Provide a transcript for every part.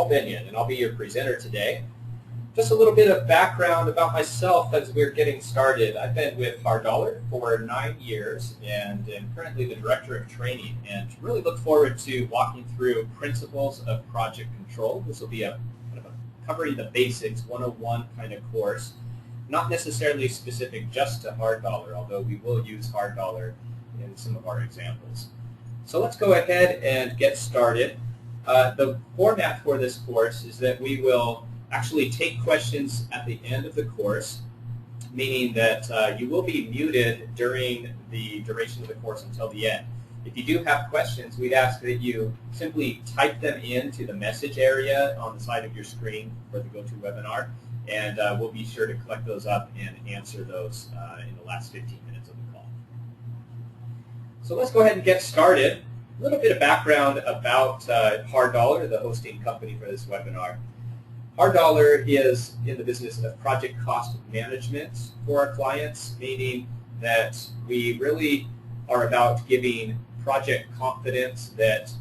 Benyon, and I'll be your presenter today. Just a little bit of background about myself as we're getting started. I've been with Hard Dollar for 9 years and am currently the Director of Training, and really look forward to walking through principles of project control. This will be a kind of a covering the basics 101 kind of course, not necessarily specific just to Hard Dollar, although we will use Hard Dollar in some of our examples. So let's go ahead and get started. The format for this course is that we will actually take questions at the end of the course, meaning that you will be muted during the duration of the course until the end. If you do have questions, we'd ask that you simply type them into the message area on the side of your screen for the GoToWebinar, and we'll be sure to collect those up and answer those in the last 15 minutes of the call. So let's go ahead and get started. A little bit of background about Hard Dollar, the hosting company for this webinar. Hard Dollar is in the business of project cost management for our clients, meaning that we really are about giving project confidence that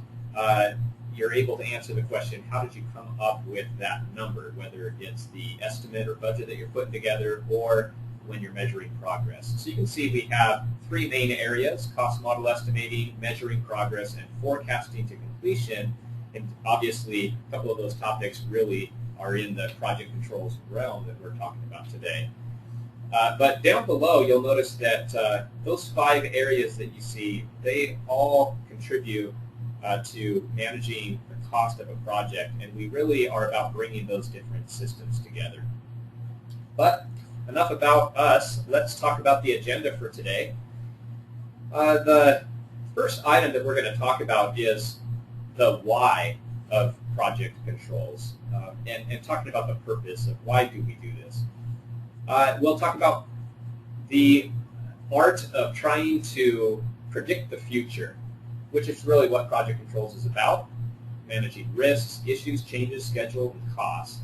you're able to answer the question, how did you come up with that number, whether it's the estimate or budget that you're putting together or when you're measuring progress. So you can see we have 3 main areas: cost model estimating, measuring progress, and forecasting to completion. And obviously, a couple of those topics really are in the project controls realm that we're talking about today. But down below, you'll notice that those 5 areas that you see, they all contribute to managing the cost of a project, and we really are about bringing those different systems together. But enough about us. Let's talk about the agenda for today. The first item that we're going to talk about is the why of project controls, and talking about the purpose of why do we do this. We'll talk about the art of trying to predict the future, which is really what project controls is about: managing risks, issues, changes, schedule, and costs.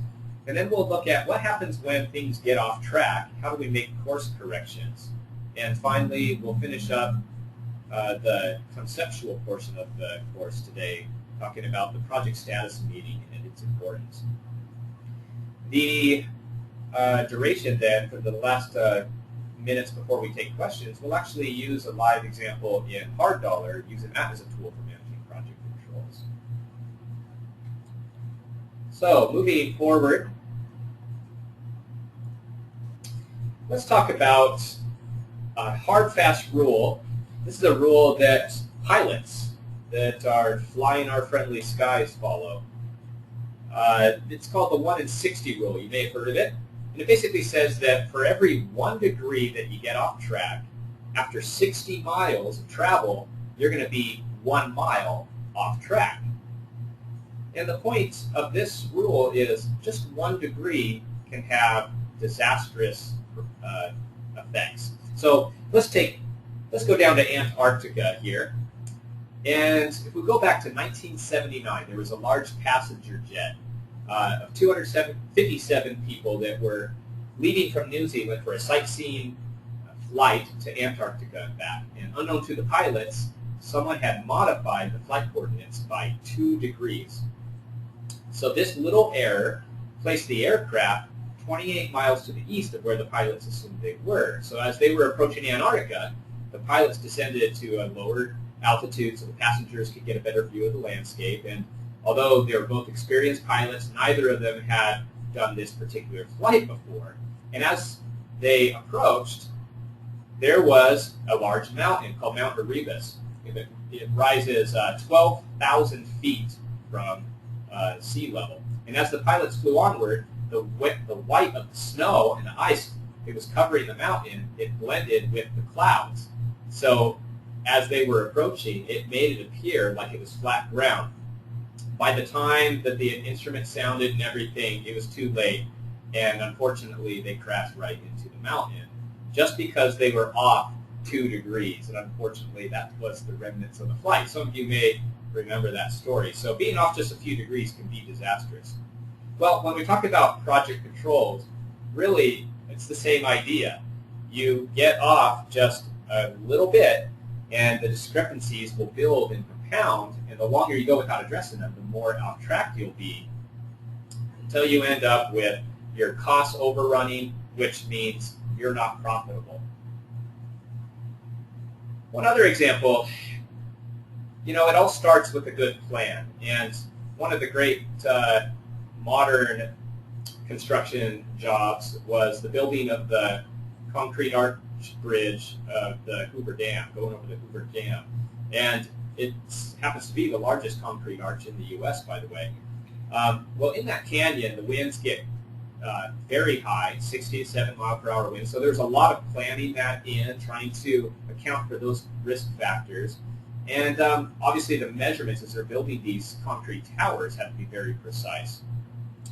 And then we'll look at what happens when things get off track. How do we make course corrections? And finally, we'll finish up the conceptual portion of the course today, talking about the project status meeting and its importance. The duration then, for the last minutes before we take questions, we'll actually use a live example in Hard Dollar, using that as a tool for managing project controls. So moving forward, let's talk about a hard, fast rule. This is a rule that pilots that are flying our friendly skies follow. It's called the 1 in 60 rule. You may have heard of it. And it basically says that for every 1 degree that you get off track, after 60 miles of travel, you're going to be 1 mile off track. And the point of this rule is just 1 degree can have disastrous effects. So let's go down to Antarctica here. And if we go back to 1979, there was a large passenger jet of 257 people that were leaving from New Zealand for a sightseeing flight to Antarctica and back. And unknown to the pilots, someone had modified the flight coordinates by 2 degrees. So this little error placed the aircraft 28 miles to the east of where the pilots assumed they were. So as they were approaching Antarctica, the pilots descended to a lower altitude so the passengers could get a better view of the landscape. And although they were both experienced pilots, neither of them had done this particular flight before. And as they approached, there was a large mountain called Mount Erebus. It rises 12,000 feet from sea level. And as the pilots flew onward, the white of the snow and the ice it was covering the mountain, it blended with the clouds. So as they were approaching, it made it appear like it was flat ground. By the time that the instrument sounded and everything, it was too late, and unfortunately they crashed right into the mountain just because they were off 2 degrees, and unfortunately that was the remnants of the flight. Some of you may remember that story. So being off just a few degrees can be disastrous. Well, when we talk about project controls, really it's the same idea. You get off just a little bit, and the discrepancies will build and compound, and the longer you go without addressing them, the more off track you'll be until you end up with your costs overrunning, which means you're not profitable. One other example, it all starts with a good plan. And one of the great modern construction jobs was the building of the concrete arch bridge of the Hoover Dam, going over the Hoover Dam. And it happens to be the largest concrete arch in the U.S., by the way. Well, in that canyon, the winds get very high, 60 to 7 mile per hour winds. So there's a lot of planning that in, trying to account for those risk factors. And obviously the measurements as they're building these concrete towers have to be very precise.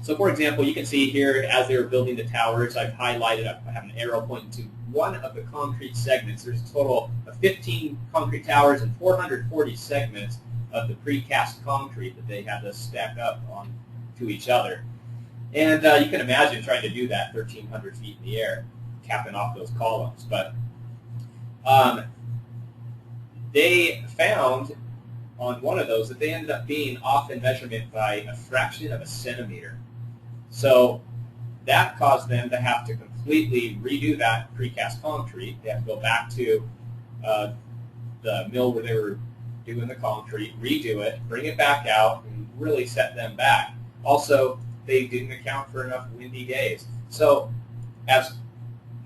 So for example, you can see here as they were building the towers, I've highlighted, I have an arrow pointing to one of the concrete segments. There's a total of 15 concrete towers and 440 segments of the precast concrete that they had to stack up on to each other. And you can imagine trying to do that 1,300 feet in the air, capping off those columns. But they found on one of those that they ended up being off in measurement by a fraction of a centimeter. So that caused them to have to completely redo that precast concrete. They have to go back to the mill where they were doing the concrete, redo it, bring it back out, and really set them back. Also, they didn't account for enough windy days. So as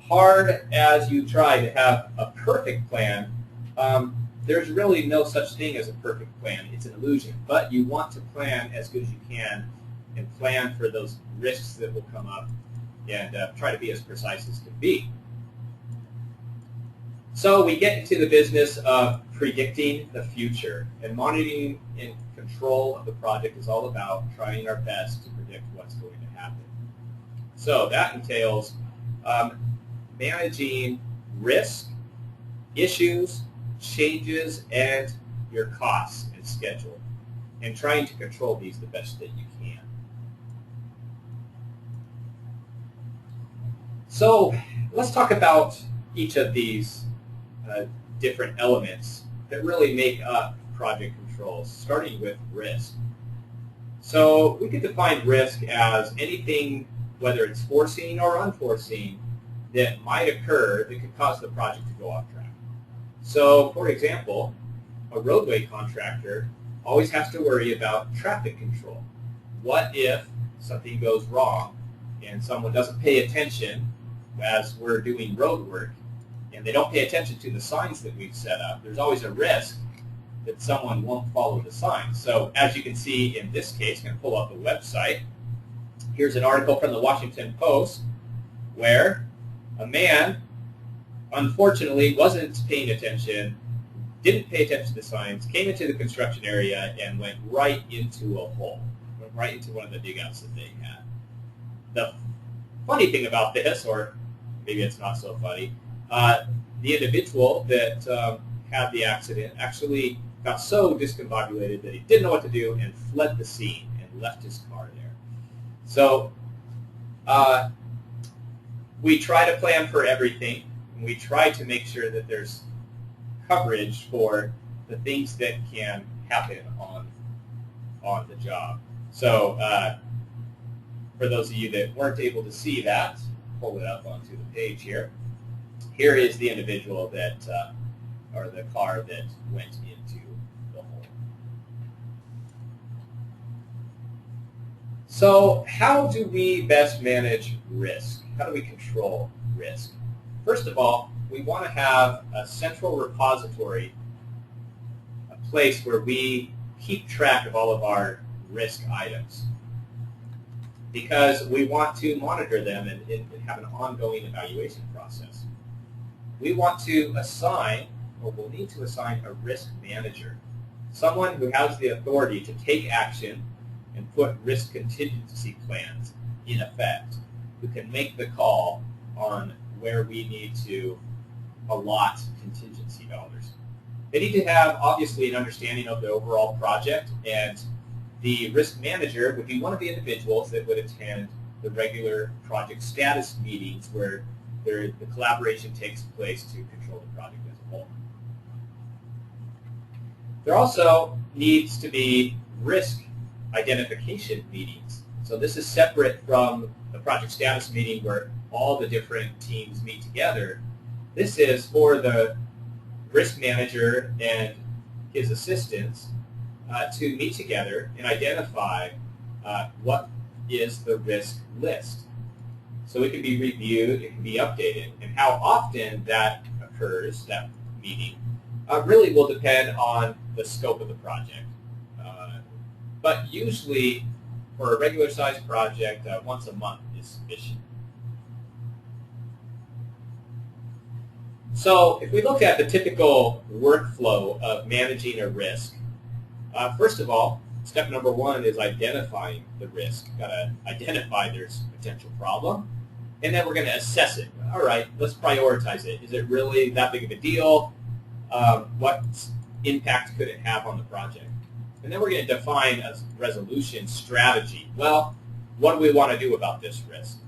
hard as you try to have a perfect plan, there's really no such thing as a perfect plan. It's an illusion. But you want to plan as good as you can and plan for those risks that will come up and try to be as precise as can be. So we get into the business of predicting the future, and monitoring and control of the project is all about trying our best to predict what's going to happen. So that entails managing risk, issues, changes, and your costs and schedule, and trying to control these the best that you can. So let's talk about each of these different elements that really make up project controls, starting with risk. So we could define risk as anything, whether it's foreseen or unforeseen, that might occur that could cause the project to go off track. So, for example, a roadway contractor always has to worry about traffic control. What if something goes wrong and someone doesn't pay attention as we're doing road work, and they don't pay attention to the signs that we've set up? There's always a risk that someone won't follow the signs. So as you can see in this case, I'm going to pull up the website. Here's an article from the Washington Post where a man, unfortunately, wasn't paying attention, didn't pay attention to the signs, came into the construction area and went right into a hole, went right into one of the digouts that they had. The funny thing about this, or maybe it's not so funny, the individual that had the accident actually got so discombobulated that he didn't know what to do and fled the scene and left his car there. So we try to plan for everything, and we try to make sure that there's coverage for the things that can happen on the job. So for those of you that weren't able to see that, pull it up onto the page here. Here is the individual that, or the car that went into the hole. So how do we best manage risk? How do we control risk? First of all, we want to have a central repository, a place where we keep track of all of our risk items, because we want to monitor them and have an ongoing evaluation process. We want to assign, or we'll need to assign, a risk manager, someone who has the authority to take action and put risk contingency plans in effect, who can make the call on where we need to allot contingency dollars. They need to have, obviously, an understanding of the overall project, and the risk manager would be one of the individuals that would attend the regular project status meetings where the collaboration takes place to control the project as a whole. There also needs to be risk identification meetings. So this is separate from the project status meeting where all the different teams meet together. This is for the risk manager and his assistants to meet together and identify what is the risk list. So it can be reviewed, it can be updated, and how often that occurs, that meeting, really will depend on the scope of the project. But usually, for a regular sized project, once a month is sufficient. So if we look at the typical workflow of managing a risk, first of all, step number one is identifying the risk. You've got to identify there's a potential problem, and then we're going to assess it. All right, let's prioritize it. Is it really that big of a deal? What impact could it have on the project? And then we're going to define a resolution strategy. Well, what do we want to do about this risk?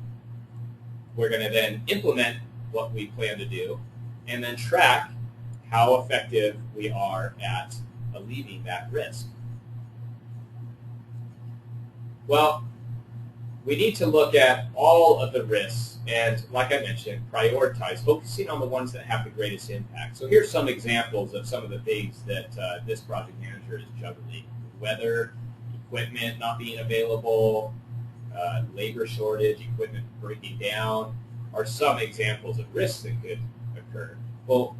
We're going to then implement what we plan to do and then track how effective we are at alleviating that risk. Well, we need to look at all of the risks and, like I mentioned, prioritize, focusing on the ones that have the greatest impact. So here's some examples of some of the things that this project manager is juggling. Weather, equipment not being available, labor shortage, equipment breaking down, are some examples of risks that could occur. Well,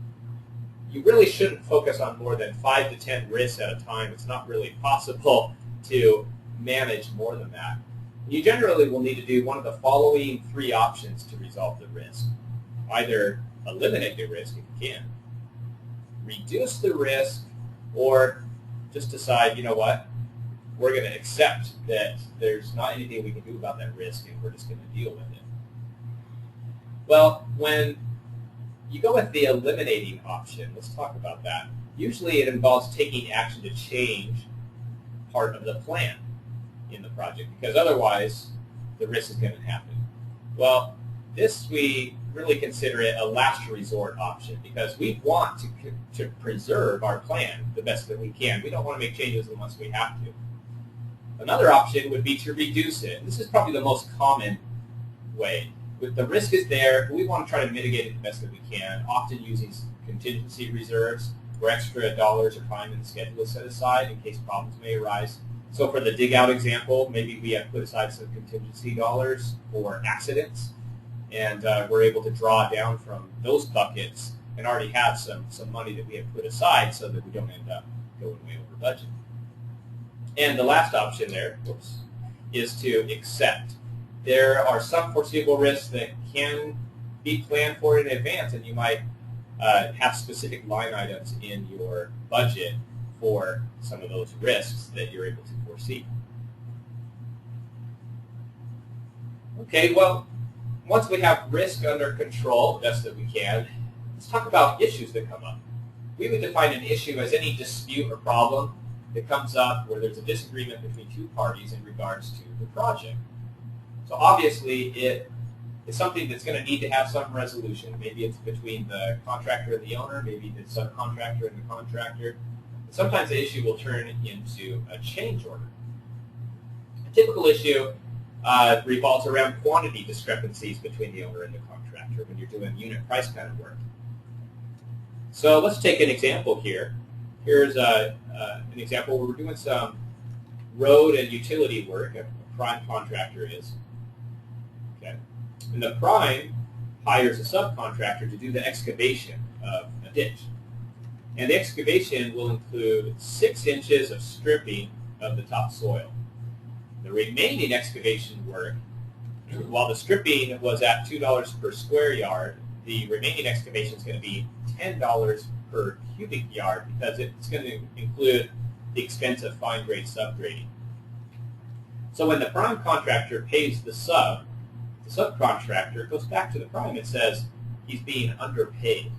you really shouldn't focus on more than 5 to 10 risks at a time. It's not really possible to manage more than that. You generally will need to do one of the following 3 options to resolve the risk. Either eliminate the risk if you can, reduce the risk, or just decide, you know what, we're going to accept that there's not anything we can do about that risk and we're just going to deal with it. Well, when you go with the eliminating option, let's talk about that. Usually it involves taking action to change part of the plan in the project, because otherwise the risk is going to happen. Well, this we really consider it a last resort option, because we want to preserve our plan the best that we can. We don't want to make changes unless we have to. Another option would be to reduce it. This is probably the most common way. If the risk is there, we want to try to mitigate it the best that we can, often using contingency reserves where extra dollars or time in the schedule is set aside in case problems may arise. So for the dig out example, maybe we have put aside some contingency dollars for accidents, and we're able to draw down from those buckets and already have some money that we have put aside so that we don't end up going way over budget. And the last option there, is to accept. There are some foreseeable risks that can be planned for in advance, and you might have specific line items in your budget for some of those risks that you're able to foresee. Okay, well, once we have risk under control the best that we can, let's talk about issues that come up. We would define an issue as any dispute or problem that comes up where there's a disagreement between 2 parties in regards to the project. So obviously it is something that's going to need to have some resolution. Maybe it's between the contractor and the owner, maybe the subcontractor and the contractor. Sometimes the issue will turn into a change order. A typical issue revolves around quantity discrepancies between the owner and the contractor when you're doing unit price kind of work. So let's take an example here. Here's an example where we're doing some road and utility work. A prime contractor is. Okay. And the prime hires a subcontractor to do the excavation of a ditch. And the excavation will include 6 inches of stripping of the topsoil. The remaining excavation work, while the stripping was at $2 per square yard, the remaining excavation is going to be $10 per cubic yard because it's going to include the expense of fine-grade subgrading. So when the prime contractor pays the subcontractor goes back to the prime and says he's being underpaid.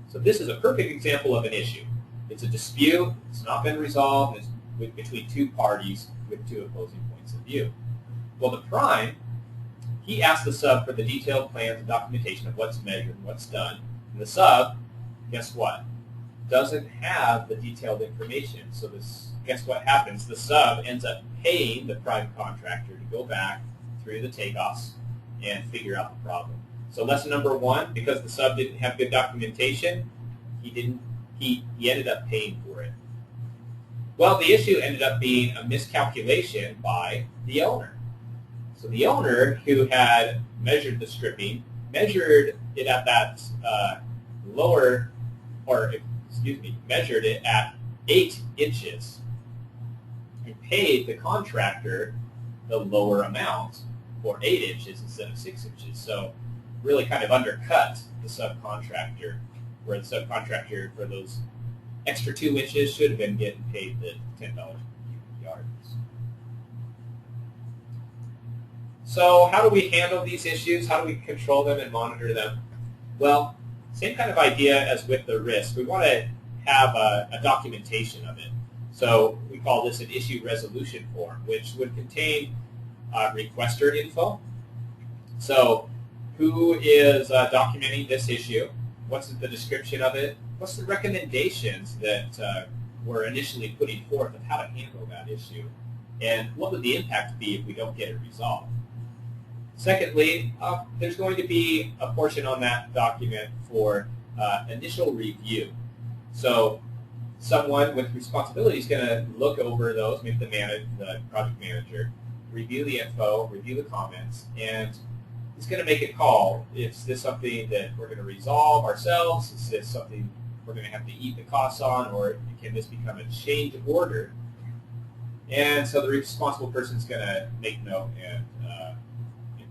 So this is a perfect example of an issue. It's a dispute. It's not been resolved. It's between 2 parties with 2 opposing points of view. Well, the prime, he asked the sub for the detailed plans and documentation of what's measured and what's done. And the sub, guess what? doesn't have the detailed information. So guess what happens? The sub ends up paying the prime contractor to go back through the takeoffs and figure out the problem. So lesson number one, because the sub didn't have good documentation, he ended up paying for it. Well, the issue ended up being a miscalculation by the owner. So the owner, who had measured the stripping, measured it at that measured it at 8 inches and paid the contractor the lower amount for 8 inches instead of 6 inches. So really kind of undercut the subcontractor, where the subcontractor for those extra 2 inches should have been getting paid the $10 per cubic yard. So how do we handle these issues? How do we control them and monitor them? Well, same kind of idea as with the risk. We want to have a documentation of it. So we call this an issue resolution form, which would contain requester info. So who is documenting this issue? What's the description of it? What's the recommendations that were initially putting forth of how to handle that issue? And what would the impact be if we don't get it resolved? Secondly, there's going to be a portion on that document for initial review. So someone with responsibility is going to look over those, maybe the project manager, review the info, review the comments, and he's going to make a call. Is this something that we're going to resolve ourselves? Is this something we're going to have to eat the costs on, or can this become a change order? And so the responsible person is going to make note and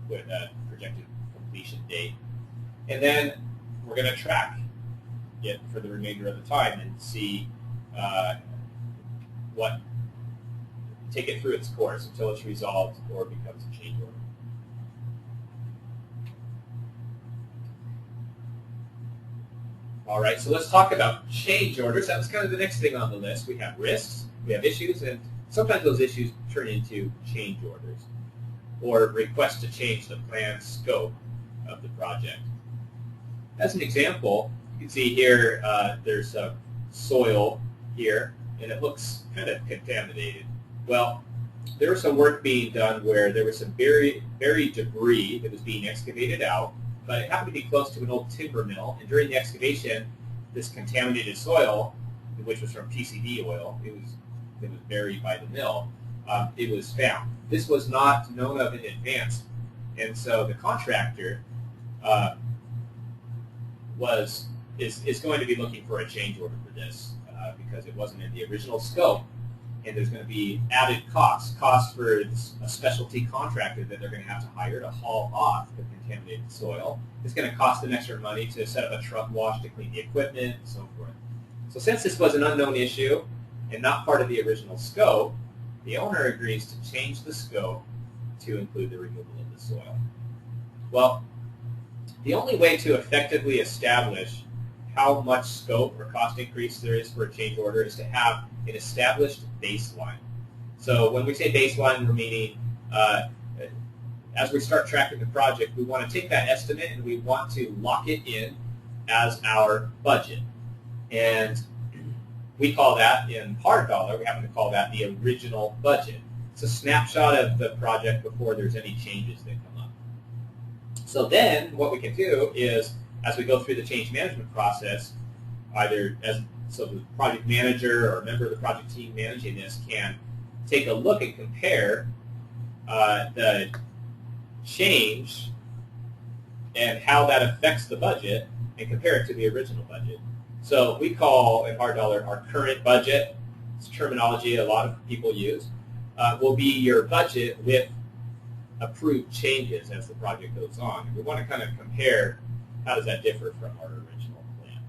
put a projected completion date. And then we're going to track it for the remainder of the time and see take it through its course until it's resolved or becomes a change order. All right, so let's talk about change orders. That was kind of the next thing on the list. We have risks, we have issues, and sometimes those issues turn into change orders or requests to change the planned scope of the project. As an example, you can see here there's some soil here, and it looks kind of contaminated. Well, there was some work being done where there was some buried debris that was being excavated out, but it happened to be close to an old timber mill, and during the excavation, this contaminated soil, which was from PCD oil, it was buried by the mill, it was found. This was not known of in advance, and so the contractor is going to be looking for a change order for this because it wasn't in the original scope, and there's going to be added costs for a specialty contractor that they're going to have to hire to haul off the contaminated soil. It's going to cost them extra money to set up a truck wash to clean the equipment and so forth. So since this was an unknown issue and not part of the original scope, the owner agrees to change the scope to include the removal of the soil. Well, the only way to effectively establish how much scope or cost increase there is for a change order is to have an established baseline. So when we say baseline, we're meaning as we start tracking the project, we want to take that estimate and we want to lock it in as our budget. And we call that, in hard dollar, we happen to call that the original budget. It's a snapshot of the project before there's any changes that come up. So then what we can do is, as we go through the change management process, so the project manager or a member of the project team managing this can take a look and compare the change and how that affects the budget and compare it to the original budget. So we call, in hard dollar, our current budget, it's terminology a lot of people use, will be your budget with approved changes as the project goes on. And we want to kind of compare how does that differ from our original plan.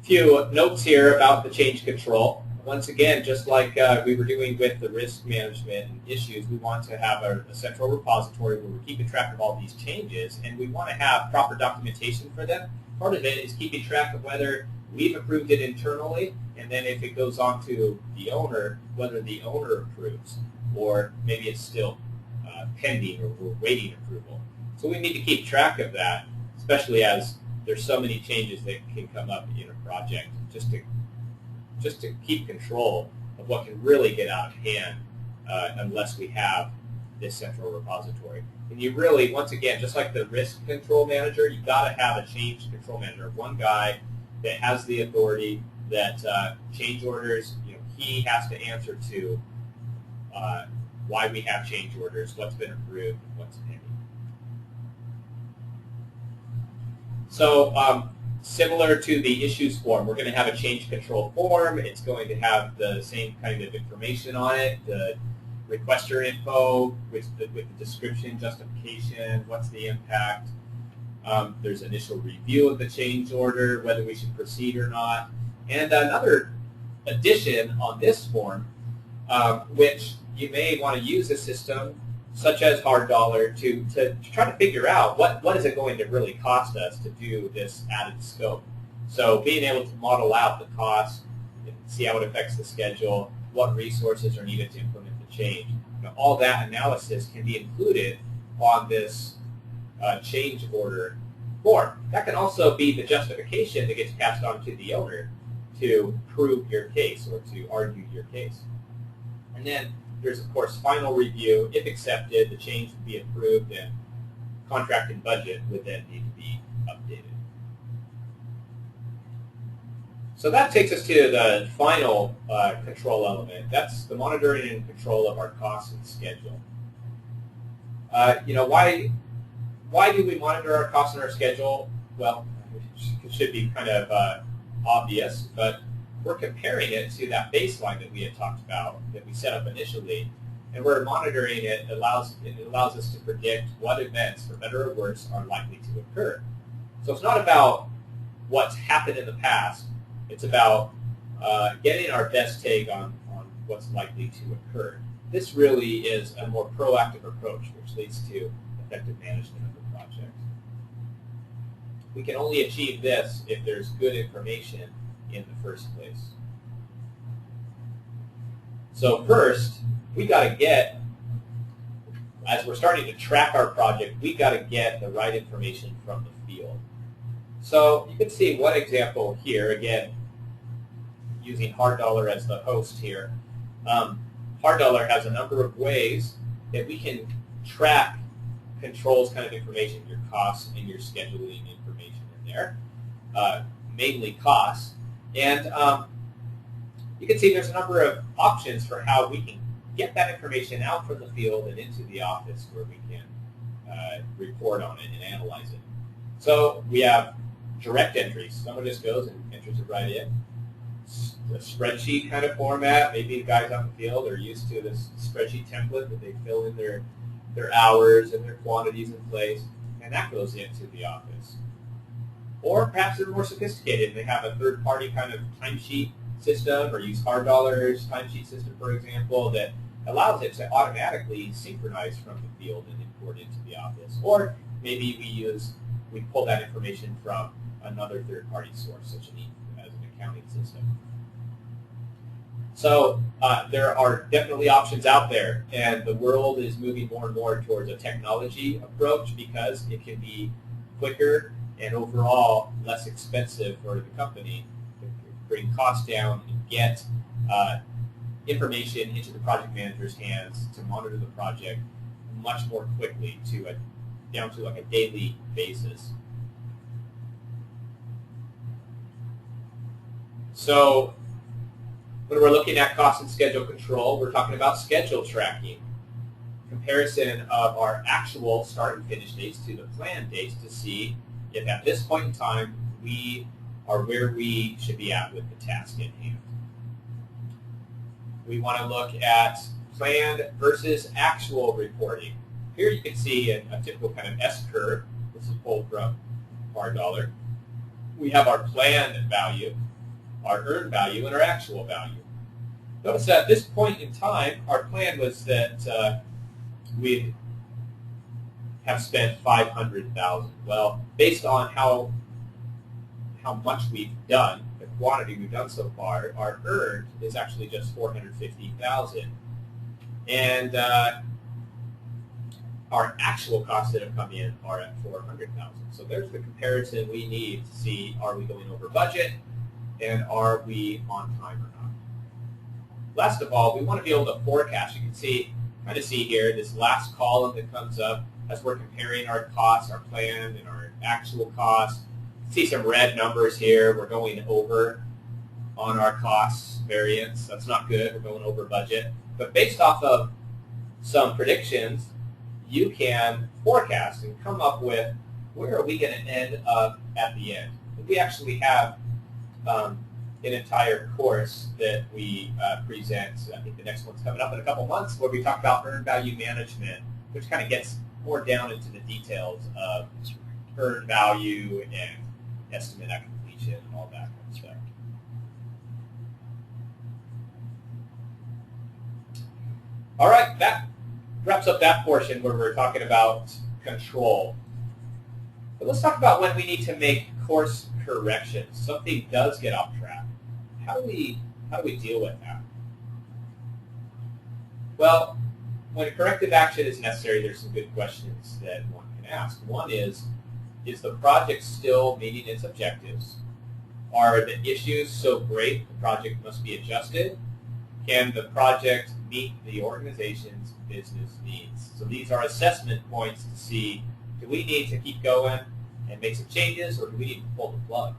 A few notes here about the change control. Once again, just like we were doing with the risk management issues, we want to have a central repository where we're keeping track of all these changes, and we want to have proper documentation for them. Part of it is keeping track of whether we've approved it internally, and then if it goes on to the owner, whether the owner approves, or maybe it's still pending or we're waiting approval. So we need to keep track of that, especially as there's so many changes that can come up in a project just to keep control of what can really get out of hand unless we have this central repository. And you really, once again, just like the risk control manager, you've got to have a change control manager, one guy that has the authority that change orders, he has to answer to why we have change orders, what's been approved, what's pending. So similar to the issues form, we're going to have a change control form. It's going to have the same kind of information on it, the requester info with the description, justification, what's the impact. There's initial review of the change order, whether we should proceed or not. And another addition on this form, which you may want to use a system such as Hard Dollar to try to figure out what is it going to really cost us to do this added scope. So being able to model out the cost, see how it affects the schedule, what resources are needed to implement the change. All that analysis can be included on this change order form. That can also be the justification that gets passed on to the owner to prove your case or to argue your case. And then there's, of course, final review. If accepted, the change would be approved and contract and budget would then need to be updated. So that takes us to the final control element. That's the monitoring and control of our costs and schedule. Why do we monitor our costs and our schedule? Well, it should be kind of obvious, but we're comparing it to that baseline that we had talked about, that we set up initially, and we're monitoring it. It allows us to predict what events, for better or worse, are likely to occur. So it's not about what's happened in the past. It's about getting our best take on what's likely to occur. This really is a more proactive approach, which leads to effective management of the project. We can only achieve this if there's good information in the first place. So first, we got to get, as we're starting to track our project, we got to get the right information from the field. So you can see one example here, again, using Hard Dollar as the host here. Hard Dollar has a number of ways that we can track controls kind of information, your costs and your scheduling information in there, mainly costs. And you can see there's a number of options for how we can get that information out from the field and into the office where we can report on it and analyze it. So we have direct entries. Someone just goes and enters it right in. The spreadsheet kind of format. Maybe the guys out in the field are used to this spreadsheet template that they fill in their hours and their quantities in place, and that goes into the office. Or perhaps they're more sophisticated and they have a third-party kind of timesheet system, or use Hard Dollar's timesheet system, for example, that allows it to automatically synchronize from the field and import into the office. Or maybe we pull that information from another third-party source, such as an accounting system. So there are definitely options out there, and the world is moving more and more towards a technology approach because it can be quicker and overall less expensive for the company to bring costs down and get information into the project manager's hands to monitor the project much more quickly down to like a daily basis. So when we're looking at cost and schedule control, we're talking about schedule tracking. Comparison of our actual start and finish dates to the planned dates to see if at this point in time we are where we should be at with the task at hand. We want to look at planned versus actual reporting. Here you can see a typical kind of S-curve. This is pulled from Hard Dollar. We have our planned value, our earned value, and our actual value. Notice that at this point in time, our plan was that we'd have spent $500,000. Well, based on how much we've done, the quantity we've done so far, our earned is actually just $450,000, and our actual costs that have come in are at $400,000. So there's the comparison we need to see, are we going over budget and are we on time or not. Last of all, we want to be able to forecast. You can kind of see here this last column that comes up as we're comparing our costs, our plan, and our actual costs. See some red numbers here. We're going over on our costs variance. That's not good. We're going over budget. But based off of some predictions, you can forecast and come up with where are we going to end up at the end. We actually have an entire course that we present. I think the next one's coming up in a couple months, where we talk about earned value management, which kind of gets more down into the details of earned value and estimate at completion and all that kind of stuff. All right, that wraps up that portion where we're talking about control. But let's talk about when we need to make course corrections. Something does get off track. How do we deal with that? Well, when a corrective action is necessary, there's some good questions that one can ask. One is the project still meeting its objectives? Are the issues so great the project must be adjusted? Can the project meet the organization's business needs? So these are assessment points to see, do we need to keep going and make some changes, or do we need to pull the plug?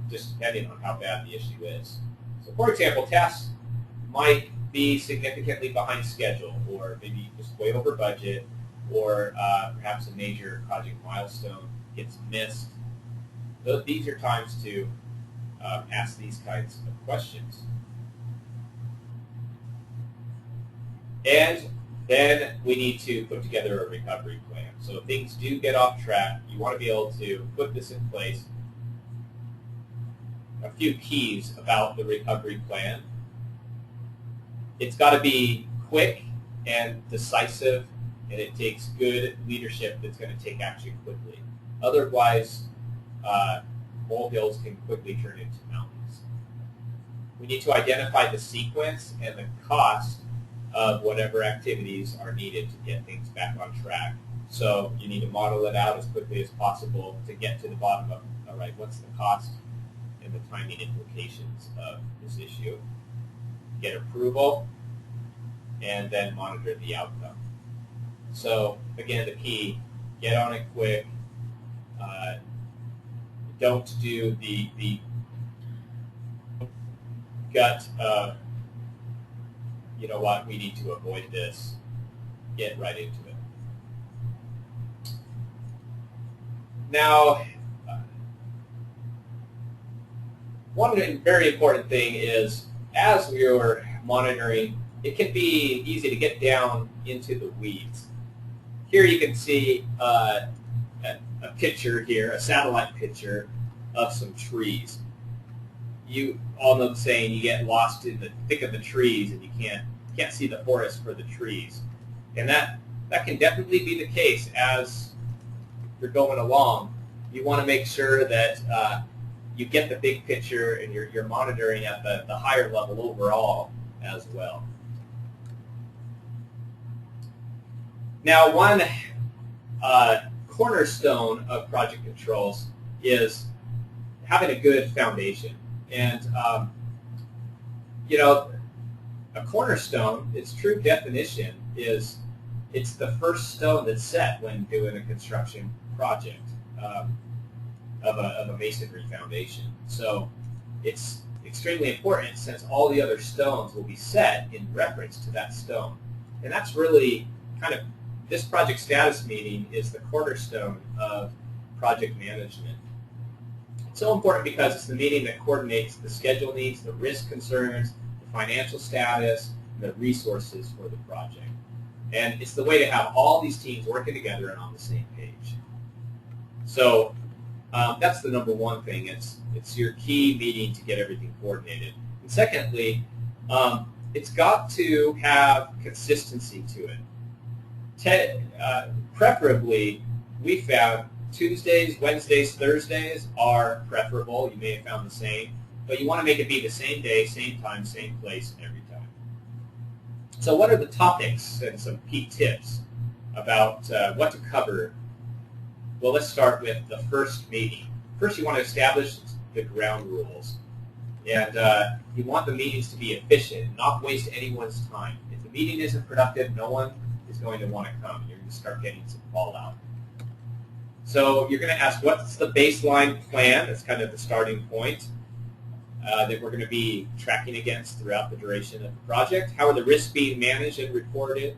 Just depending on how bad the issue is. So for example, tasks might be significantly behind schedule, or maybe just way over budget, or perhaps a major project milestone gets missed. These are times to ask these kinds of questions. And then we need to put together a recovery plan. So if things do get off track, you want to be able to put this in place. A few keys about the recovery plan. It's got to be quick and decisive, and it takes good leadership that's going to take action quickly. Otherwise, molehills can quickly turn into mountains. We need to identify the sequence and the cost of whatever activities are needed to get things back on track. So you need to model it out as quickly as possible to get to the bottom of, all right, what's the cost and the timing implications of this issue. Get approval, and then monitor the outcome. So again, the key, get on it quick. Don't do the gut, you know what, we need to avoid this. Get right into it. Now, one very important thing is, as we are monitoring, it can be easy to get down into the weeds. Here you can see a picture here, a satellite picture of some trees. You all know the saying, you get lost in the thick of the trees and you can't see the forest for the trees. And that can definitely be the case as you're going along. You want to make sure that you get the big picture and you're monitoring at the higher level overall as well. Now, one cornerstone of project controls is having a good foundation. And, you know, a cornerstone, its true definition is it's the first stone that's set when doing a construction project of a masonry foundation. So it's extremely important, since all the other stones will be set in reference to that stone. And that's really kind of, this project status meeting is the cornerstone of project management. It's so important because it's the meeting that coordinates the schedule needs, the risk concerns, the financial status, and the resources for the project. And it's the way to have all these teams working together and on the same page. So that's the number one thing. It's your key meeting to get everything coordinated. And secondly, it's got to have consistency to it. Preferably, we found Tuesdays, Wednesdays, Thursdays are preferable. You may have found the same. But you want to make it be the same day, same time, same place every time. So what are the topics and some key tips about what to cover? Well, let's start with the first meeting. First, you want to establish the ground rules. And you want the meetings to be efficient, not waste anyone's time. If the meeting isn't productive, no one is going to want to come. You're going to start getting some fallout. So you're going to ask, what's the baseline plan? That's kind of the starting point that we're going to be tracking against throughout the duration of the project. How are the risks being managed and reported?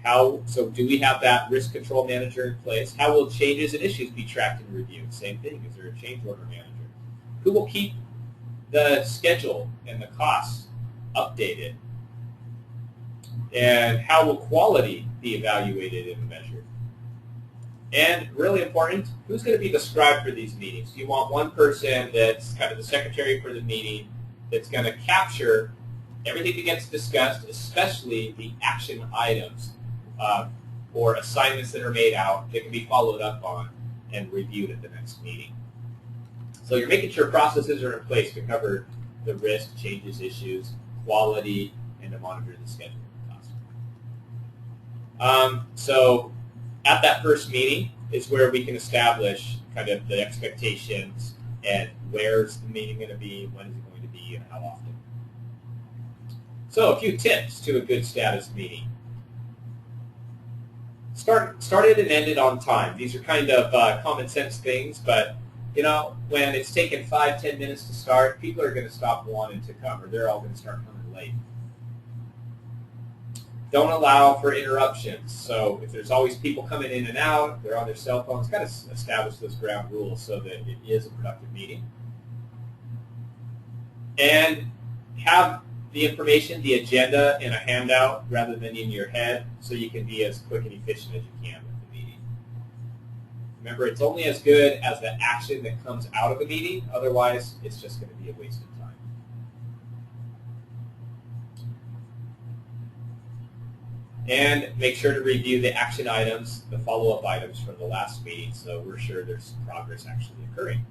So do we have that risk control manager in place? How will changes and issues be tracked and reviewed? Same thing. Is there a change order manager? Who will keep the schedule and the costs updated? And how will quality be evaluated and measured? And really important, who's going to be the scribe for these meetings? You want one person that's kind of the secretary for the meeting that's going to capture everything that gets discussed, especially the action items or assignments that are made out that can be followed up on and reviewed at the next meeting. So you're making sure processes are in place to cover the risk, changes, issues, quality, and to monitor the schedule and cost. So at that first meeting is where we can establish kind of the expectations and where's the meeting going to be, when is it going to be, and how often. So a few tips to a good status meeting. Started and ended on time. These are kind of common sense things, but you know, when it's taken 5-10 minutes to start, people are going to stop wanting to come, or they're all going to start coming late. Don't allow for interruptions. So if there's always people coming in and out, they're on their cell phones, got to establish those ground rules so that it is a productive meeting. And have the information, the agenda, in a handout rather than in your head so you can be as quick and efficient as you can with the meeting. Remember, it's only as good as the action that comes out of a meeting. Otherwise, it's just going to be a waste of time. And make sure to review the action items, the follow-up items from the last meeting, so we're sure there's progress actually occurring.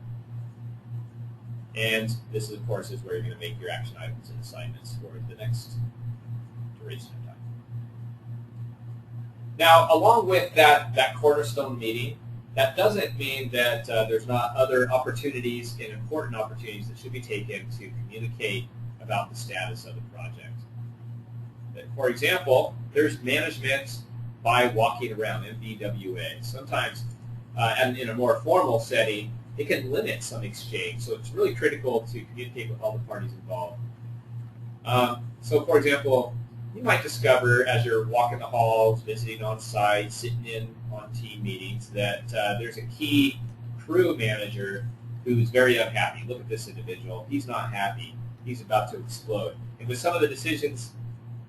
And this, of course, is where you're going to make your action items and assignments for the next duration of time. Now, along with that cornerstone meeting, that doesn't mean that there's not other opportunities and important opportunities that should be taken to communicate about the status of the project. For example, there's management by walking around, MBWA. Sometimes, and in a more formal setting, it can limit some exchange. So it's really critical to communicate with all the parties involved. So, for example, you might discover as you're walking the halls, visiting on site, sitting in on team meetings, that there's a key crew manager who's very unhappy. Look at this individual. He's not happy. He's about to explode. And with some of the decisions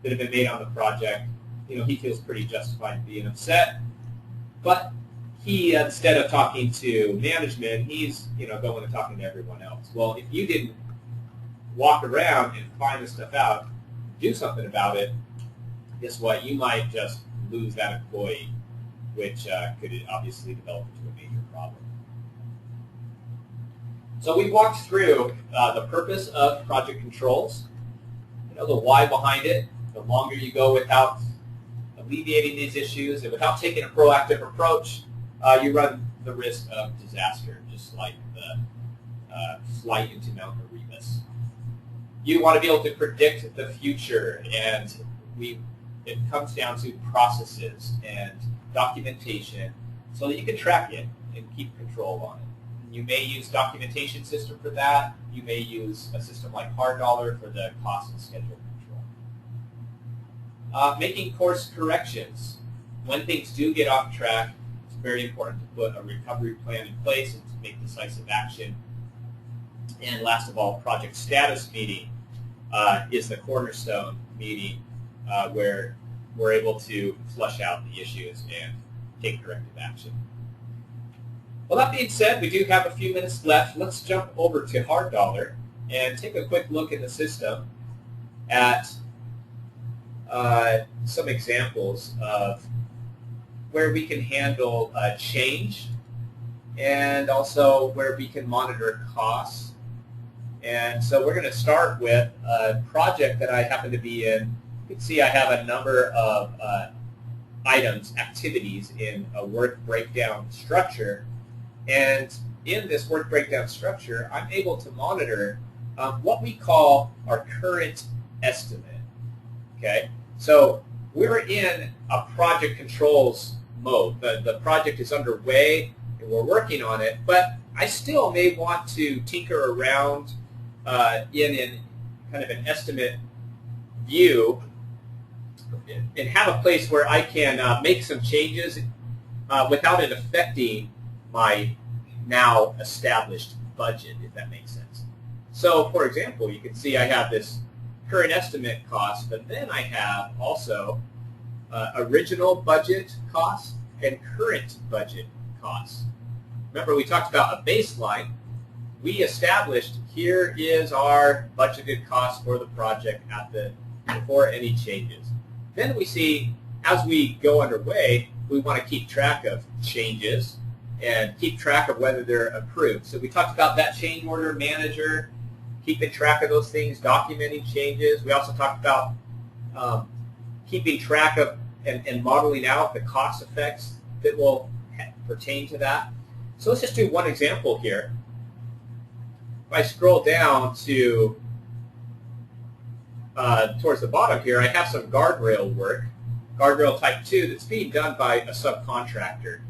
that have been made on the project, you know, he feels pretty justified in being upset. But he, instead of talking to management, he's, you know, going and talking to everyone else. Well, if you didn't walk around and find this stuff out, do something about it, guess what? You might just lose that employee, which could obviously develop into a major problem. So we walked through the purpose of project controls, you know, the why behind it. The longer you go without alleviating these issues and without taking a proactive approach, you run the risk of disaster, just like the flight into Mount Erebus. You want to be able to predict the future, and it comes down to processes and documentation so that you can track it and keep control on it. You may use documentation system for that. You may use a system like $1 for the cost and schedule control. Making course corrections. When things do get off track, it's very important to put a recovery plan in place and to make decisive action. And last of all, project status meeting is the cornerstone meeting where we're able to flush out the issues and take corrective action. Well, that being said, we do have a few minutes left. Let's jump over to $1 and take a quick look in the system at some examples of where we can handle change and also where we can monitor costs. And so we're going to start with a project that I happen to be in can see I have a number of items, activities in a work breakdown structure. And in this work breakdown structure, I'm able to monitor what we call our current estimate. Okay, so we're in a project controls mode. The project is underway and we're working on it, but I still may want to tinker around in kind of an estimate view and have a place where I can make some changes without it affecting my now established budget, if that makes sense. So, for example, you can see I have this current estimate cost, but then I have also original budget costs and current budget costs. Remember, we talked about a baseline. We established here is our budgeted cost for the project before any changes. Then we see, as we go underway, we want to keep track of changes and keep track of whether they're approved. So we talked about that change order manager, keeping track of those things, documenting changes. We also talked about keeping track of and modeling out the cost effects that will pertain to that. So let's just do one example here. If I scroll down to towards the bottom here, I have some guardrail work, guardrail type 2, that's being done by a subcontractor.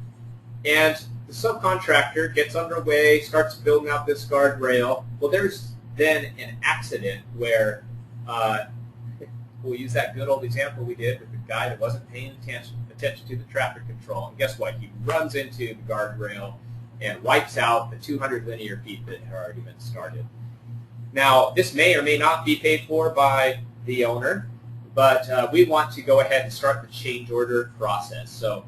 And the subcontractor gets underway, starts building out this guardrail. Well, there's then an accident where we'll use that good old example we did with the guy that wasn't paying attention to the traffic control. And guess what? He runs into the guardrail and wipes out the 200 linear feet that had already been started. Now, this may or may not be paid for by the owner, but we want to go ahead and start the change order process. So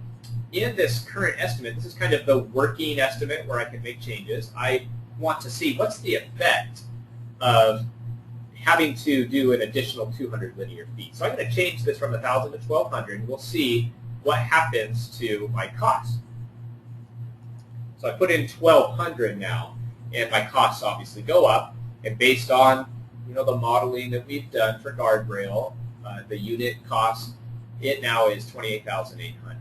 in this current estimate, this is kind of the working estimate where I can make changes. I want to see what's the effect of having to do an additional 200 linear feet. So I'm going to change this from 1,000 to 1,200, and we'll see what happens to my cost. So I put in 1,200 now, and my costs obviously go up. And based on the modeling that we've done for guardrail, the unit cost, it now is 28,800.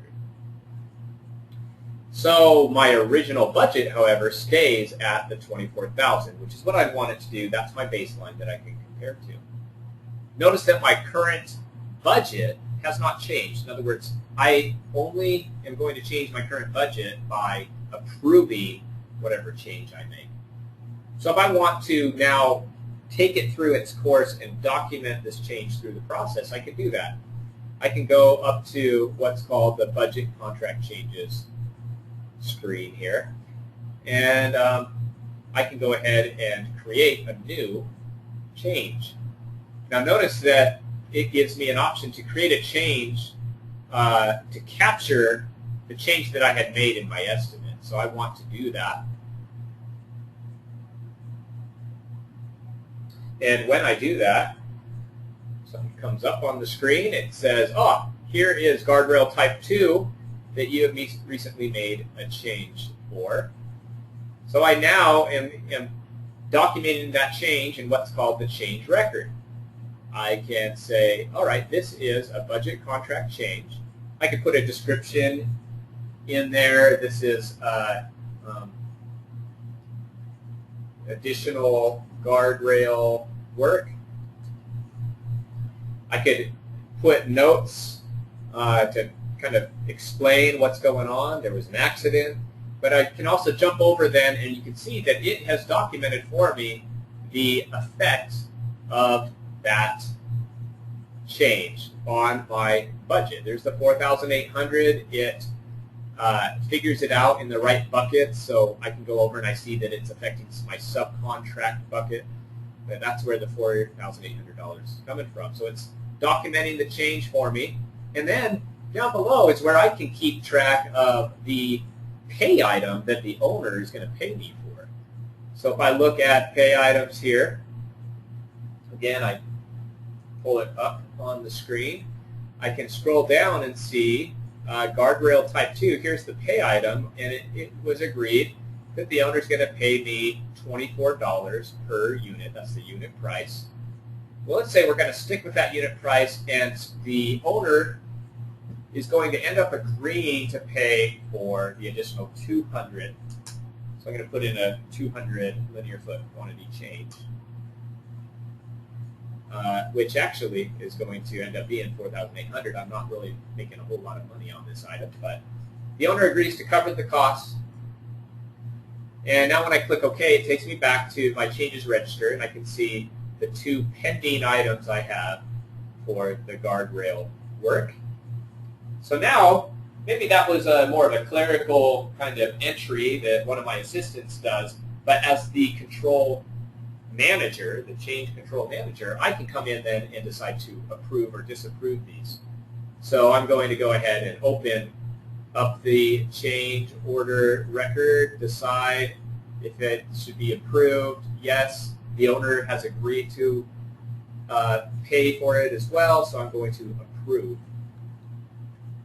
So my original budget, however, stays at the 24,000, which is what I want it to do. That's my baseline that I can compare to. Notice that my current budget has not changed. In other words, I only am going to change my current budget by approving whatever change I make. So if I want to now take it through its course and document this change through the process, I can do that. I can go up to what's called the budget contract changes screen here, and I can go ahead and create a new change. Now notice that it gives me an option to create a change to capture the change that I had made in my estimate. So I want to do that. And when I do that, something comes up on the screen. It says, oh, here is guardrail type 2 that you have recently made a change for. So I now am documenting that change in what's called the change record. I can say, all right, this is a budget contract change. I can put a description in there. This is additional guardrail work. I could put notes to kind of explain what's going on. There was an accident. But I can also jump over then, and you can see that it has documented for me the effect of that change on my budget. There's the 4,800. It figures it out in the right bucket, so I can go over and I see that it's affecting my subcontract bucket. But that's where the $4,800 is coming from. So it's documenting the change for me. And then down below is where I can keep track of the pay item that the owner is going to pay me for. So if I look at pay items here, again, I pull it up on the screen. I can scroll down and see guardrail type 2. Here's the pay item, and it was agreed that the owner is going to pay me $24 per unit. That's the unit price. Well, let's say we're going to stick with that unit price, and the owner is going to end up agreeing to pay for the additional 200. So I'm going to put in a 200 linear foot quantity change, which actually is going to end up being 4,800. I'm not really making a whole lot of money on this item, but the owner agrees to cover the costs. And now when I click OK, it takes me back to my changes register, and I can see the 2 pending items I have for the guardrail work. So now, maybe that was more of a clerical kind of entry that one of my assistants does, but as the control manager, the change control manager, I can come in then and decide to approve or disapprove these. So I'm going to go ahead and open up the change order record, decide if it should be approved. Yes, the owner has agreed to pay for it as well, so I'm going to approve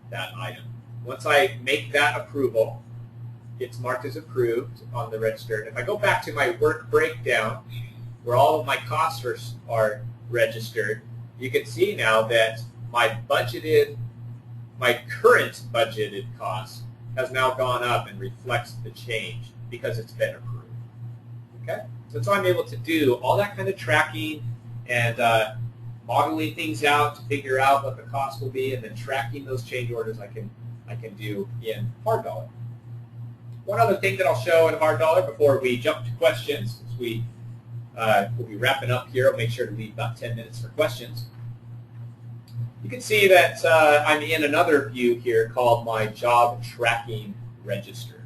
that item. Once I make that approval, it's marked as approved on the register. And if I go back to my work breakdown, where all of my costs are registered, you can see now that my current budgeted cost has now gone up and reflects the change because it's been approved. Okay? So I'm able to do all that kind of tracking and modeling things out to figure out what the cost will be, and then tracking those change orders I can do in hard dollar. One other thing that I'll show in hard dollar before we jump to questions, as we'll be wrapping up here. I'll make sure to leave about 10 minutes for questions. You can see that I'm in another view here called my job tracking register.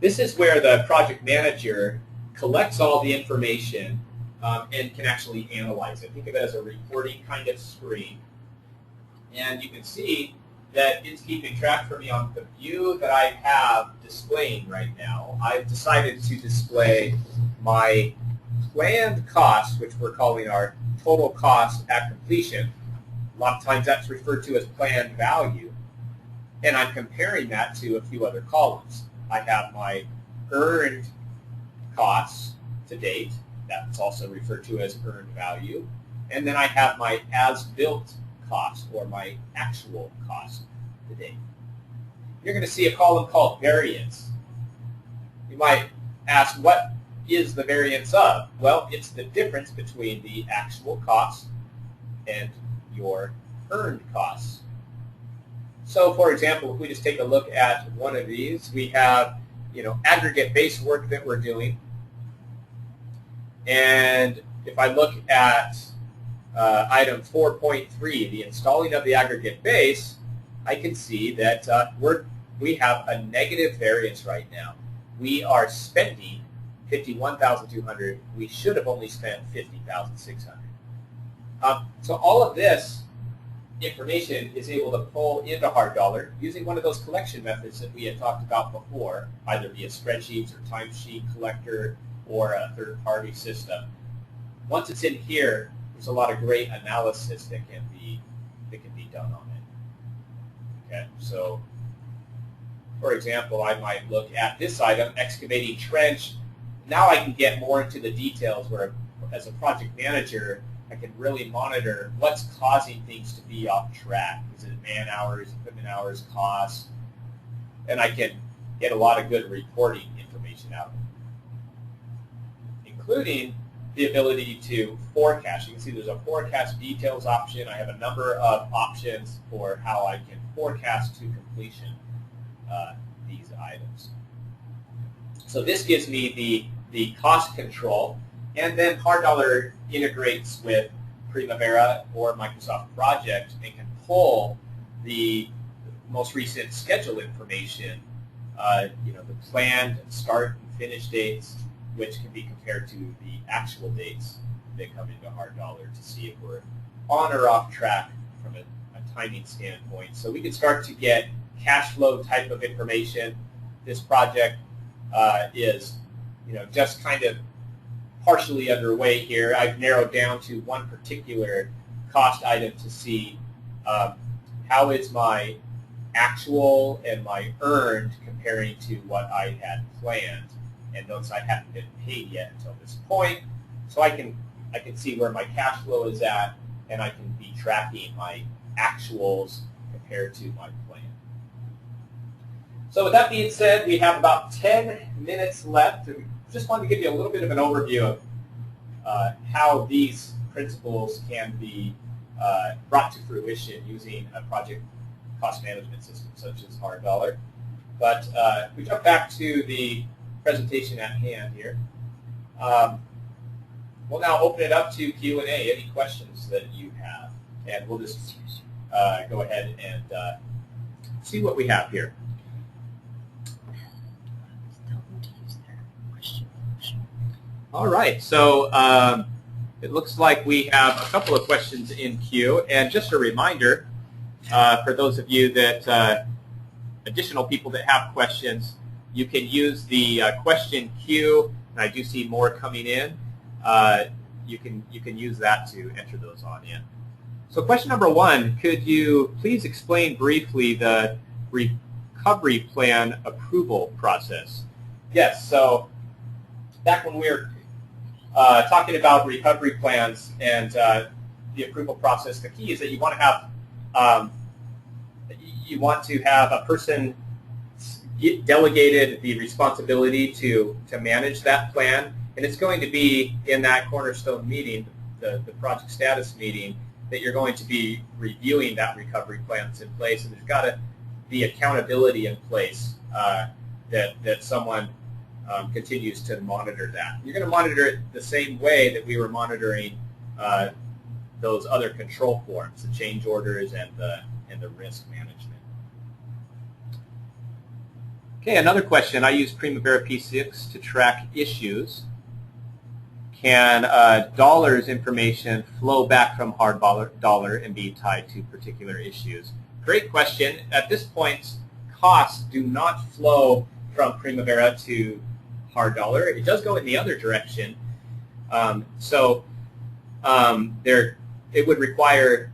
This is where the project manager collects all the information and can actually analyze it. Think of it as a reporting kind of screen. And you can see that it's keeping track for me on the view that I have displaying right now. I've decided to display my planned cost, which we're calling our total cost at completion. A lot of times that's referred to as planned value. And I'm comparing that to a few other columns. I have my earned costs to date. That's also referred to as earned value. And then I have my as-built cost, or my actual cost to date. You're going to see a column called variance. You might ask, what is the variance of? Well, it's the difference between the actual cost and your earned costs. So, for example, if we just take a look at one of these, we have, aggregate base work that we're doing. And if I look at item 4.3, the installing of the aggregate base, I can see that we have a negative variance right now. We are spending $51,200. We should have only spent $50,600. So all of this information is able to pull into hard dollar using one of those collection methods that we had talked about before, either via spreadsheets or timesheet collector or a third-party system. Once it's in here, there's a lot of great analysis that can be done on it. Okay, so for example, I might look at this item, excavating trench. Now I can get more into the details where, as a project manager, I can really monitor what's causing things to be off track. Is it man hours, equipment hours, costs? And I can get a lot of good reporting information out of it, including the ability to forecast. You can see there's a forecast details option. I have a number of options for how I can forecast to completion these items. So this gives me the cost control, and then hard dollar integrates with Primavera or Microsoft Project and can pull the most recent schedule information, the planned start and finish dates, which can be compared to the actual dates that come into hard dollar to see if we're on or off track from a timing standpoint. So we can start to get cash flow type of information. This project is, just kind of partially underway here. I've narrowed down to one particular cost item to see how is my actual and my earned comparing to what I had planned. And notice I haven't been paid yet until this point. So I can I can see where my cash flow is at, and I can be tracking my actuals compared to my plan. So with that being said, we have about 10 minutes left. And just wanted to give you a little bit of an overview of how these principles can be brought to fruition using a project cost management system such as $100. But if we jump back to the presentation at hand here, we'll now open it up to Q&A, any questions that you have. And we'll just go ahead and see what we have here. All right, so it looks like we have a couple of questions in queue. And just a reminder, for those of you that, additional people that have questions, you can use the question queue, and I do see more coming in. You can use that to enter those on in. So question number one, could you please explain briefly the recovery plan approval process? Yes, so back when we were talking about recovery plans and the approval process, the key is that you want to have a person get delegated the responsibility to manage that plan, and it's going to be in that cornerstone meeting, the project status meeting, that you're going to be reviewing that recovery plan that's in place, and there's got to be accountability in place that someone continues to monitor that. You're going to monitor it the same way that we were monitoring those other control forms, the change orders and the risk management. Okay, another question. I use Primavera P6 to track issues. Can dollars information flow back from $100 and be tied to particular issues? Great question. At this point, costs do not flow from Primavera to $100. It does go in the other direction. It would require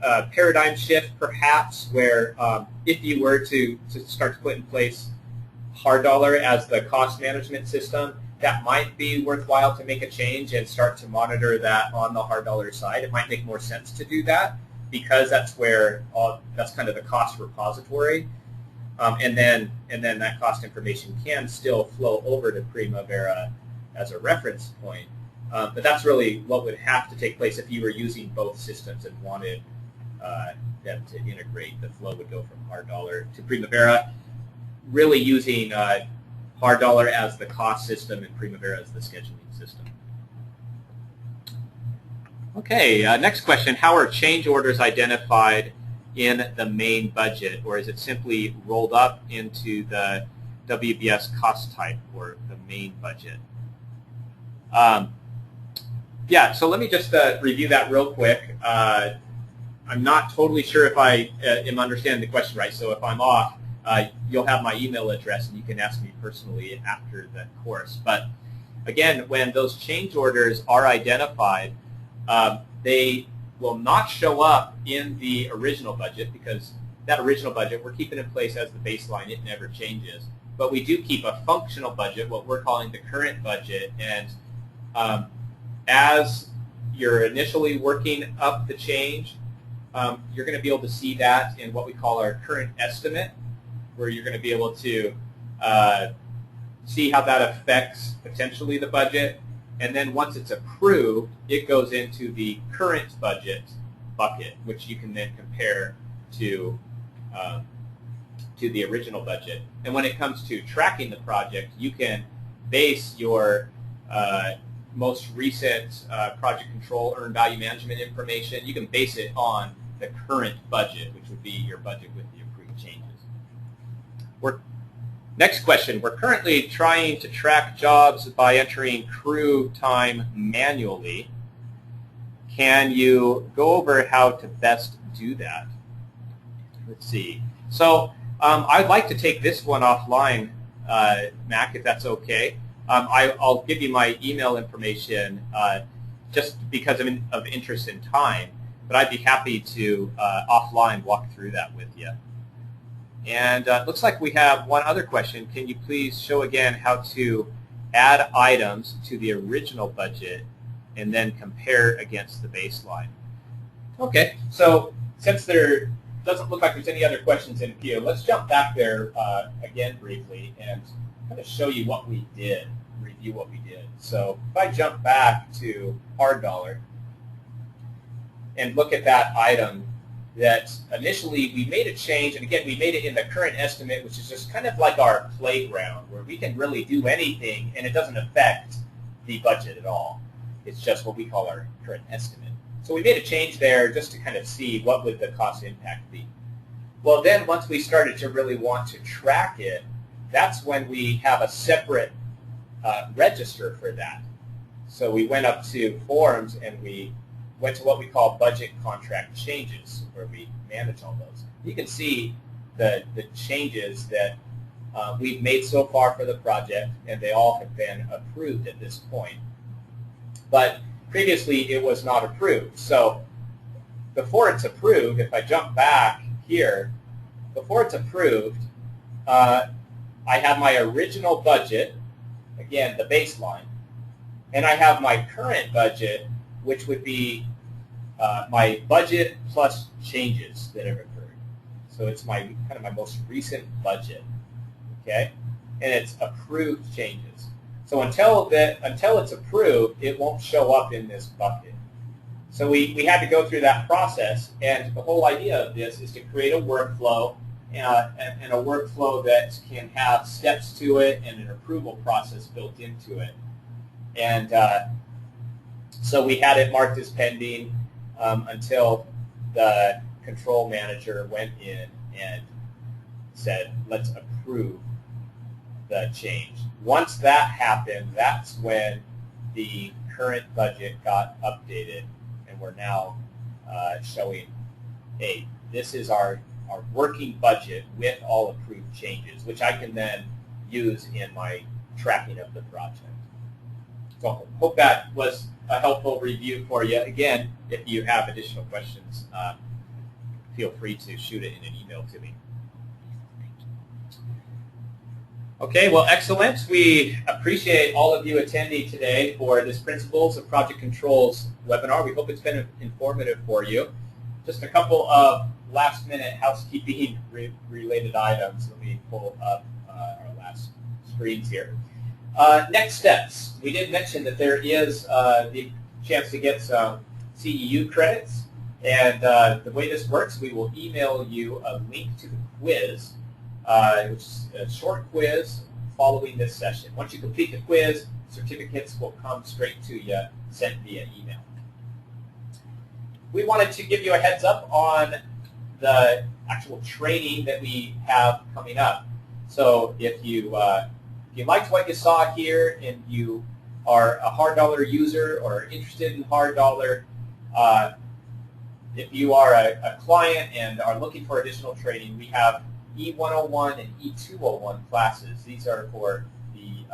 a paradigm shift, perhaps, where if you were to start to put in place $100 as the cost management system, that might be worthwhile to make a change and start to monitor that on the $100 side. It might make more sense to do that because that's where that's kind of the cost repository. And then that cost information can still flow over to Primavera as a reference point. But that's really what would have to take place if you were using both systems and wanted them to integrate. The flow would go from $100 to Primavera, really using $100 as the cost system and Primavera as the scheduling system. Okay, next question. How are change orders identified in the main budget, or is it simply rolled up into the WBS cost type or the main budget? Yeah, so let me just review that real quick. I'm not totally sure if I am understanding the question right, so if I'm off, you'll have my email address and you can ask me personally after the course. But again, when those change orders are identified, they will not show up in the original budget because that original budget we're keeping in place as the baseline. It never changes. But we do keep a functional budget, what we're calling the current budget, and as you're initially working up the change, you're going to be able to see that in what we call our current estimate, where you're going to be able to see how that affects potentially the budget. And then once it's approved, it goes into the current budget bucket, which you can then compare to the original budget. And when it comes to tracking the project, you can base your most recent project control earned value management information. You can base it on the current budget, which would be your budget with the approved changes. Next question. We're currently trying to track jobs by entering crew time manually. Can you go over how to best do that? Let's see. So I'd like to take this one offline, Mac, if that's okay. I'll give you my email information just because of interest in time, but I'd be happy to offline walk through that with you. And it looks like we have one other question. Can you please show again how to add items to the original budget and then compare against the baseline. Okay, so since there doesn't look like there's any other questions in queue, let's jump back there again briefly and kind of show you what we did, review what we did. So if I jump back to hard dollar and look at that item, that initially we made a change, and again we made it in the current estimate, which is just kind of like our playground where we can really do anything and it doesn't affect the budget at all. It's just what we call our current estimate. So we made a change there just to kind of see what would the cost impact be. Well, then once we started to really want to track it, that's when we have a separate register for that. So we went up to forms and we went to what we call budget contract changes, where we manage all those. You can see the changes that we've made so far for the project, and they all have been approved at this point. But previously it was not approved. So before it's approved, if I jump back here, before it's approved, I have my original budget, again, the baseline, and I have my current budget, which would be my budget plus changes that have occurred. So it's my kind of my most recent budget, okay? And it's approved changes. So until it's approved, it won't show up in this bucket. So we had to go through that process, and the whole idea of this is to create a workflow, and a workflow that can have steps to it and an approval process built into it. And so we had it marked as pending until the control manager went in and said, let's approve the change. Once that happened, that's when the current budget got updated, and we're now showing, hey, this is our working budget with all approved changes, which I can then use in my tracking of the project. So hope that was a helpful review for you. Again, if you have additional questions, feel free to shoot it in an email to me. Okay, well, excellent. We appreciate all of you attending today for this Principles of Project Controls webinar. We hope it's been informative for you. Just a couple of last-minute housekeeping related items. Let me pull up our last screens here. Next steps. We did mention that there is the chance to get some CEU credits, and the way this works, we will email you a link to the quiz, which is a short quiz following this session. Once you complete the quiz, certificates will come straight to you, sent via email. We wanted to give you a heads up on the actual training that we have coming up. So if you liked what you saw here and you are a hard dollar user or interested in hard dollar, if you are a client and are looking for additional training, we have E101 and E201 classes. These are for the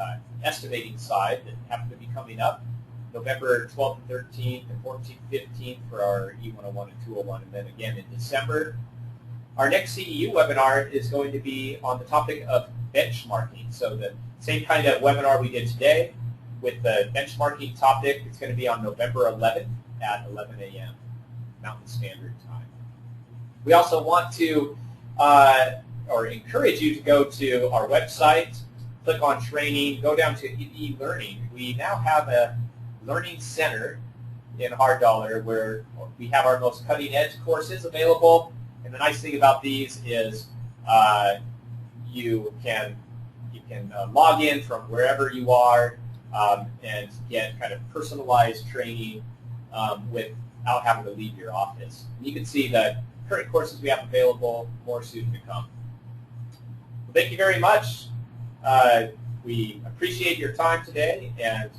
estimating side that happen to be coming up. November 12th and 13th and 14th, 15th for our E101 and 201, and then again in December. Our next CEU webinar is going to be on the topic of benchmarking. So the same kind of webinar we did today with the benchmarking topic, it's going to be on November 11th at 11 a.m. Mountain Standard Time. We also want to or encourage you to go to our website, click on training, go down to e-learning. We now have a learning center in hard dollar where we have our most cutting edge courses available. And the nice thing about these is you can log in from wherever you are and get kind of personalized training without having to leave your office. And you can see the current courses we have available, more soon to come. Well, thank you very much. We appreciate your time today and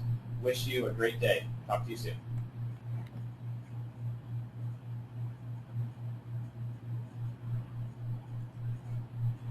wish you a great day. Talk to you soon.